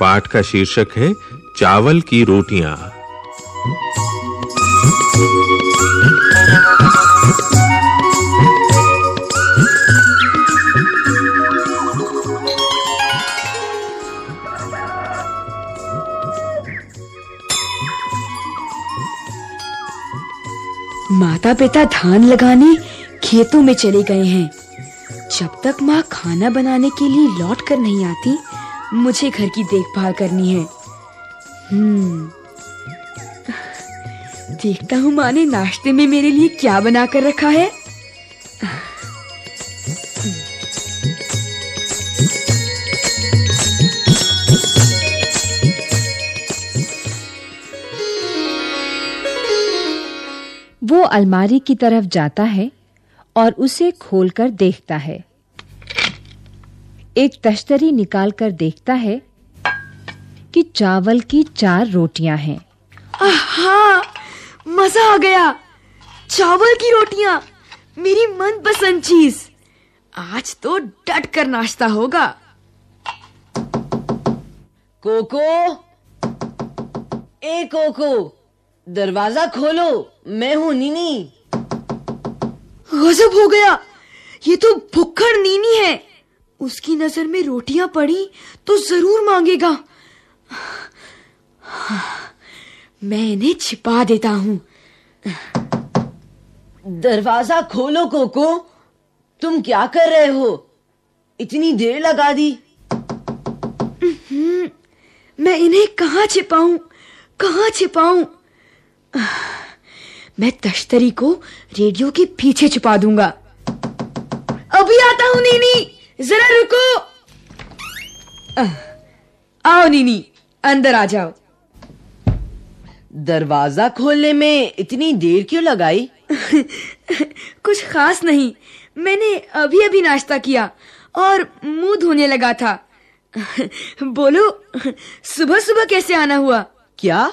पाठ का शीर्षक है चावल की रोटियां। माता पिता धान लगाने खेतों में चले गए हैं। जब तक माँ खाना बनाने के लिए लौट कर नहीं आती, मुझे घर की देखभाल करनी है। देखता हूँ माँ ने नाश्ते में मेरे लिए क्या बना कर रखा है। वो अलमारी की तरफ जाता है और उसे खोलकर देखता है। एक तश्तरी निकालकर देखता है कि चावल की 4 रोटियां हैं। आहा, मजा आ गया। चावल की रोटियां, मेरी मनपसंद चीज। आज तो डट कर नाश्ता होगा। कोको, ए कोको, दरवाजा खोलो, मैं हूँ नीनी। गजब हो गया, ये तो भुक्खड़ नीनी है। उसकी नजर में रोटियां पड़ी तो जरूर मांगेगा। मैं इन्हें छिपा देता हूँ। दरवाजा खोलो कोको, तुम क्या कर रहे हो? इतनी देर लगा दी। मैं इन्हें कहाँ छिपाऊं, कहाँ छिपाऊं? मैं तश्तरी को रेडियो के पीछे छुपा दूंगा। अभी आता हूँ नीनी, जरा रुको। आओ नीनी, अंदर आ जाओ। दरवाजा खोलने में इतनी देर क्यों लगाई? कुछ खास नहीं, मैंने अभी नाश्ता किया और मुंह धोने लगा था। बोलो, सुबह सुबह कैसे आना हुआ? क्या?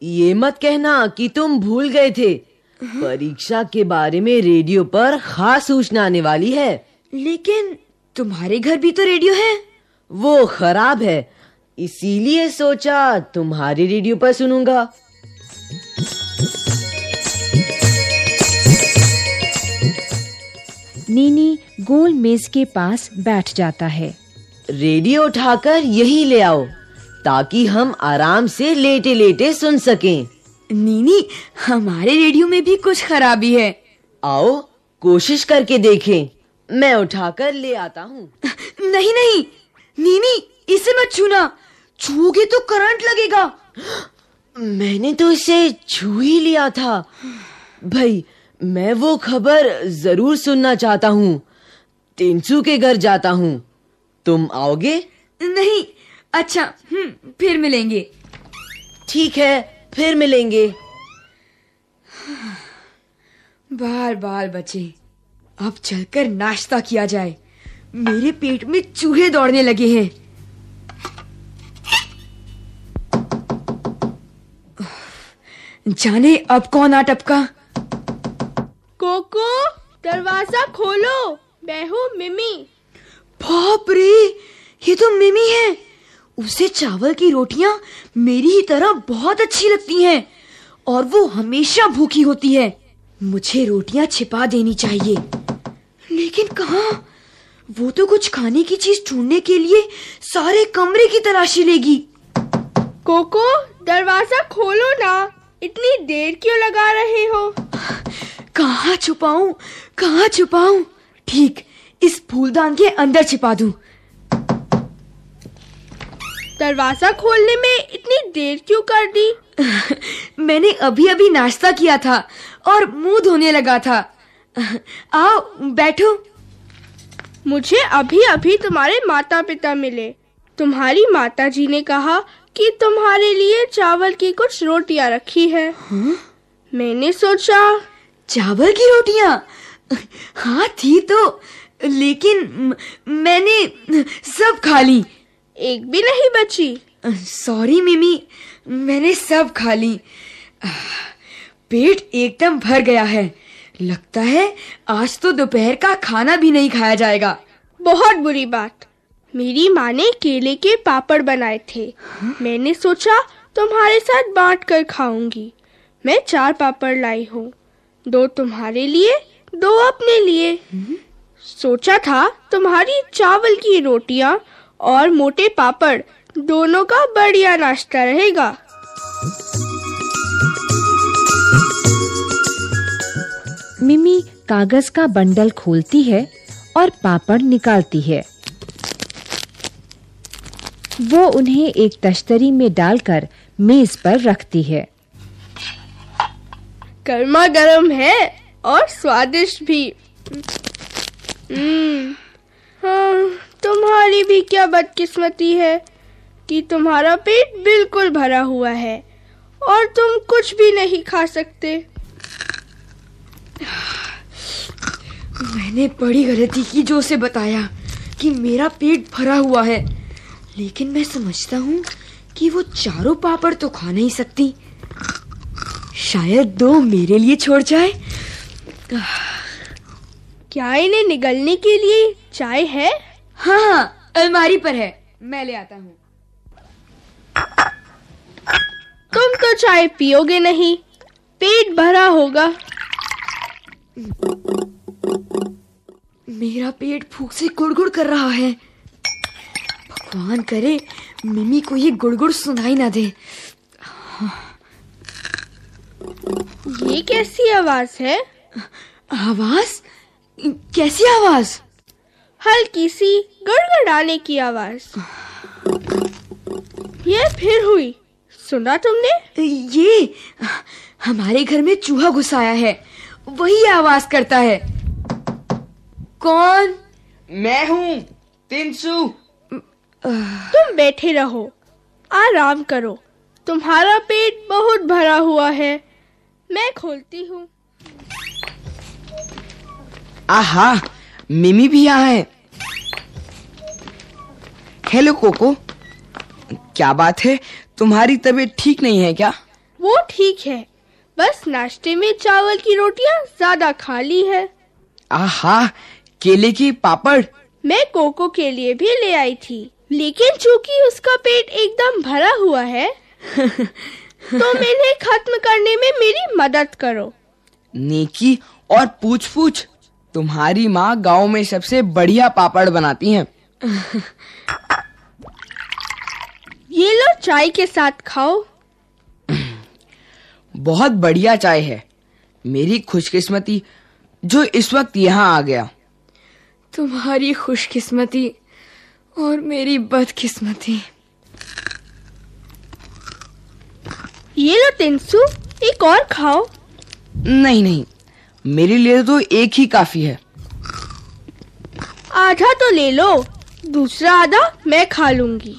ये मत कहना कि तुम भूल गए थे। परीक्षा के बारे में रेडियो पर खास सूचना आने वाली है। लेकिन तुम्हारे घर भी तो रेडियो है। वो खराब है, इसीलिए सोचा तुम्हारे रेडियो पर सुनूंगा। नीनी गोल मेज के पास बैठ जाता है। रेडियो उठाकर यहीं ले आओ ताकि हम आराम से लेटे-लेटे सुन सकें। नीनी, हमारे रेडियो में भी कुछ खराबी है। आओ कोशिश करके देखें। मैं उठाकर ले आता हूँ। नहीं नहीं नीनी, इसे मत छूना। छूओगे तो करंट लगेगा। मैंने तो इसे छू ही लिया था। भाई, मैं वो खबर जरूर सुनना चाहता हूँ। टिंचू के घर जाता हूँ। तुम आओगे? नहीं। अच्छा, फिर मिलेंगे। ठीक है, फिर मिलेंगे। बाल बचे, अब चलकर नाश्ता किया जाए। मेरे पेट में चूहे दौड़ने लगे हैं। जाने अब कौन आ टपका। कोको, दरवाजा खोलो, मैं हूँ मिमी। बाप रे, ये तो मिमी है। उसे चावल की रोटियां मेरी ही तरह बहुत अच्छी लगती हैं और वो हमेशा भूखी होती है। मुझे रोटियां छिपा देनी चाहिए, लेकिन कहाँ? वो तो कुछ खाने की चीज ढूंढने के लिए सारे कमरे की तलाशी लेगी। कोको, दरवाजा खोलो ना, इतनी देर क्यों लगा रहे हो? कहाँ छुपाऊं, कहाँ छुपाऊं? ठीक, इस फूलदान के अंदर छिपा दूं। दरवाजा खोलने में इतनी देर क्यों कर दी? मैंने अभी नाश्ता किया था और मुंह धोने लगा था। आओ बैठो। मुझे अभी तुम्हारे माता पिता मिले। तुम्हारी माता जी ने कहा कि तुम्हारे लिए चावल की कुछ रोटियां रखी है। मैंने सोचा। चावल की रोटियां? हाँ थी तो, लेकिन मैंने सब खा ली। एक भी नहीं बची। सॉरी मिमी, मैंने सब खा ली। पेट एकदम भर गया है। लगता है आज तो दोपहर का खाना भी नहीं खाया जाएगा। बहुत बुरी बात। मेरी माँ ने केले के पापड़ बनाए थे। मैंने सोचा तुम्हारे साथ बांट कर खाऊंगी। मैं 4 पापड़ लाई हूँ, 2 तुम्हारे लिए, 2 अपने लिए। सोचा था तुम्हारी चावल की रोटियां और मोटे पापड़ दोनों का बढ़िया नाश्ता रहेगा। मिमी कागज का बंडल खोलती है और पापड़ निकालती है। वो उन्हें एक तश्तरी में डालकर मेज पर रखती है। गर्मा गर्म है और स्वादिष्ट भी। हाँ, तुम्हारी भी क्या बदकिस्मती है कि तुम्हारा पेट बिल्कुल भरा हुआ है और तुम कुछ भी नहीं खा सकते। मैंने बड़ी गलती की जो उसे बताया कि मेरा पेट भरा हुआ है, लेकिन मैं समझता हूँ कि वो 4 पापड़ तो खा नहीं सकती। शायद 2 मेरे लिए छोड़ जाए। क्या इन्हें निगलने के लिए चाय है? हाँ, अलमारी पर है, मैं ले आता हूँ। तुम तो चाय पियोगे नहीं, पेट भरा होगा। मेरा पेट भूख से गुड़गुड़ कर रहा है। भगवान करे मिमी को ये गुड़गुड़ सुनाई ना दे। ये कैसी आवाज है? आवाज? कैसी आवाज? हल्की सी गड़गड़ाने की आवाज। ये फिर हुई, सुना तुमने? ये हमारे घर में चूहा घुस आया है, वही आवाज करता है। कौन? मैं हूँ, तिनसु। तुम बैठे रहो, आराम करो। तुम्हारा पेट बहुत भरा हुआ है, मैं खोलती हूँ। आहा, मिमी भी यहाँ है। हेलो कोको, क्या बात है, तुम्हारी तबीयत ठीक नहीं है क्या? वो ठीक है, बस नाश्ते में चावल की रोटियां ज्यादा खा ली है। आहा, केले के पापड़ मैं कोको के लिए भी ले आई थी, लेकिन चूंकि उसका पेट एकदम भरा हुआ है तो इन्हें खत्म करने में मेरी मदद करो। नेकी और पूछ-पूछ, तुम्हारी माँ गांव में सबसे बढ़िया पापड़ बनाती हैं। ये लो, चाय के साथ खाओ। बहुत बढ़िया चाय है। मेरी खुशकिस्मती जो इस वक्त यहाँ आ गया। तुम्हारी खुशकिस्मती और मेरी बदकिस्मती। ये लो तिनसु, एक और खाओ। नहीं नहीं, मेरे लिए तो एक ही काफी है। आधा तो ले लो, दूसरा आधा मैं खा लूंगी।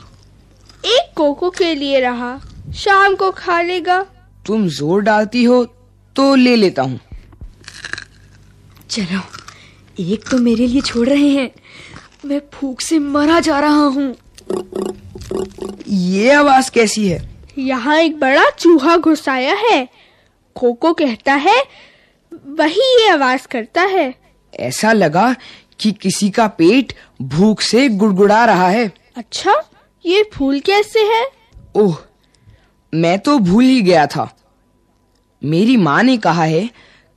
एक कोको के लिए रहा, शाम को खा लेगा। तुम जोर डालती हो तो ले लेता हूँ। चलो, एक तो मेरे लिए छोड़ रहे हैं, मैं भूख से मरा जा रहा हूँ। ये आवाज कैसी है? यहाँ एक बड़ा चूहा घुस आया है। कोको कहता है वही ये आवाज करता है। ऐसा लगा कि किसी का पेट भूख से गुड़गुड़ा रहा है। अच्छा, ये फूल कैसे है? ओह, मैं तो भूल ही गया था। मेरी माँ ने कहा है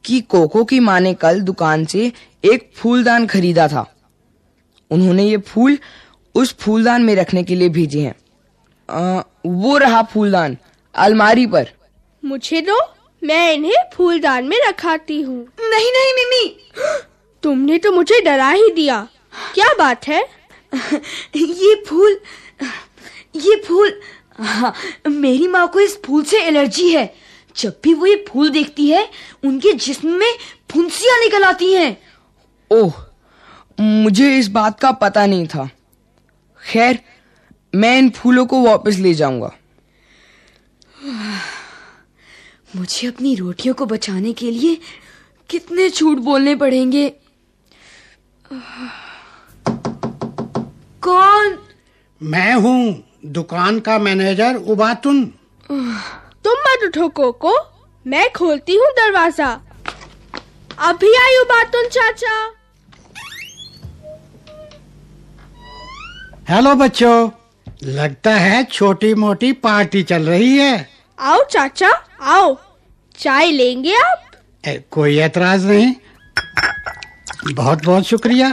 कि कोको की माँ ने कल दुकान से एक फूलदान खरीदा था। उन्होंने ये फूल उस फूलदान में रखने के लिए भेजे हैं। वो रहा फूलदान अलमारी पर। मुझे दो, मैं इन्हें फूलदान में रखाती हूँ। नहीं नहीं मिमी, तुमने तो मुझे डरा ही दिया। क्या बात है? ये फूल, हाँ, मेरी माँ को इस फूल से एलर्जी है। जब भी वो ये फूल देखती है, उनके जिस्म में फुंसियाँ निकल आती हैं। ओह, मुझे इस बात का पता नहीं था। खैर, मैं इन फूलों को वापस ले जाऊंगा। मुझे अपनी रोटियों को बचाने के लिए कितने झूठ बोलने पड़ेंगे। कौन? मैं हूँ, दुकान का मैनेजर उबातुन। तुम मत उठो कोको, मैं खोलती हूँ दरवाजा। अभी आई उबातुन चाचा। हेलो बच्चों, लगता है छोटी मोटी पार्टी चल रही है। आओ चाचा, आओ, चाय लेंगे आप? कोई एतराज नहीं, बहुत बहुत शुक्रिया।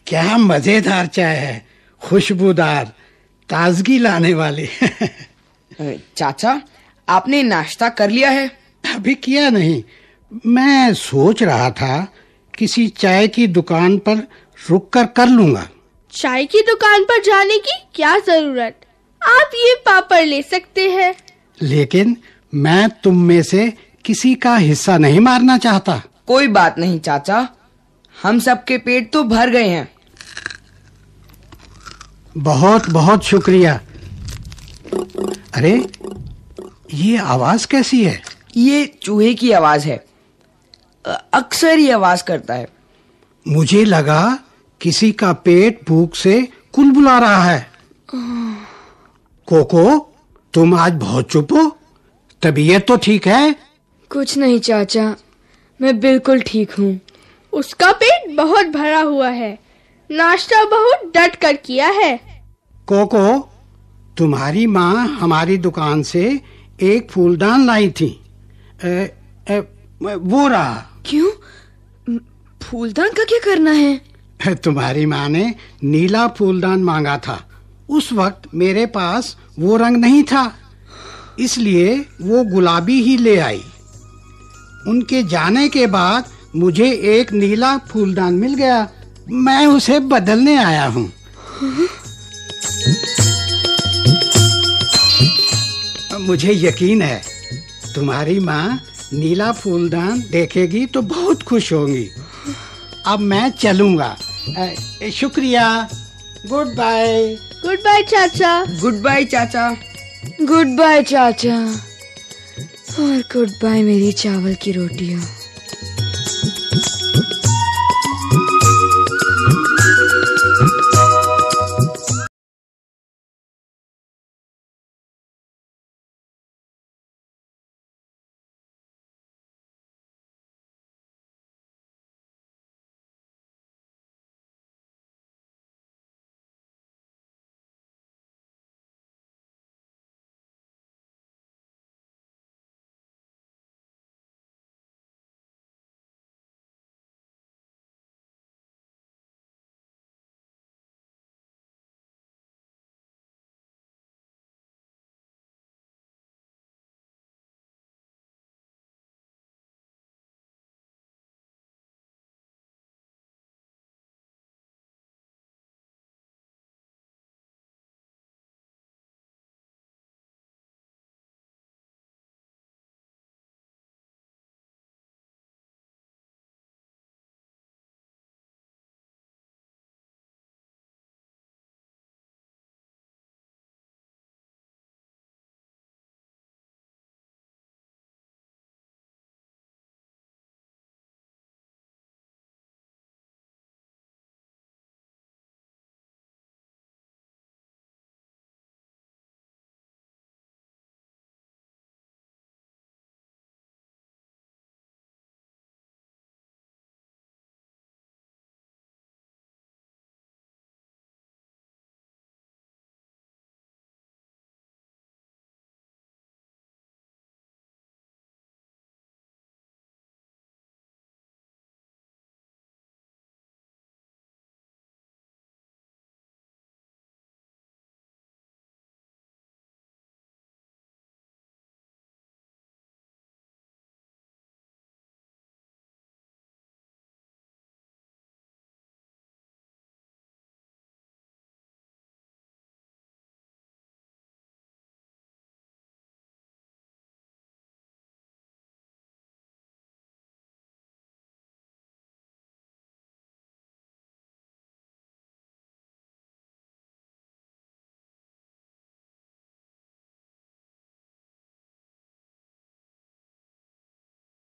क्या मजेदार चाय है, खुशबूदार, ताजगी लाने वाली। चाचा, आपने नाश्ता कर लिया है? अभी किया नहीं, मैं सोच रहा था किसी चाय की दुकान पर रुक कर लूंगा। चाय की दुकान पर जाने की क्या जरूरत, आप ये पापड़ ले सकते हैं। लेकिन मैं तुम में से किसी का हिस्सा नहीं मारना चाहता। कोई बात नहीं चाचा, हम सबके पेट तो भर गए हैं। बहुत बहुत शुक्रिया। अरे, ये आवाज कैसी है? ये चूहे की आवाज है, अक्सर ही आवाज करता है। मुझे लगा किसी का पेट भूख से कुलबुला रहा है। कोको, तुम आज बहुत चुप हो, तबीयत तो ठीक है? कुछ नहीं चाचा, मैं बिल्कुल ठीक हूँ। उसका पेट बहुत भरा हुआ है, नाश्ता बहुत डट कर किया है। कोको, तुम्हारी माँ हमारी दुकान से एक फूलदान लाई थी। वो रहा। क्यों? फूलदान का क्या करना है? तुम्हारी माँ ने नीला फूलदान मांगा था। उस वक्त मेरे पास वो रंग नहीं था, इसलिए वो गुलाबी ही ले आई। उनके जाने के बाद मुझे एक नीला फूलदान मिल गया, मैं उसे बदलने आया हूँ। मुझे यकीन है तुम्हारी माँ नीला फूलदान देखेगी तो बहुत खुश होंगी। अब मैं चलूंगा। शुक्रिया। Goodbye. गुड बाय चाचा। गुड बाय चाचा। गुड बाय चाचा, और गुड बाय मेरी चावल की रोटियां।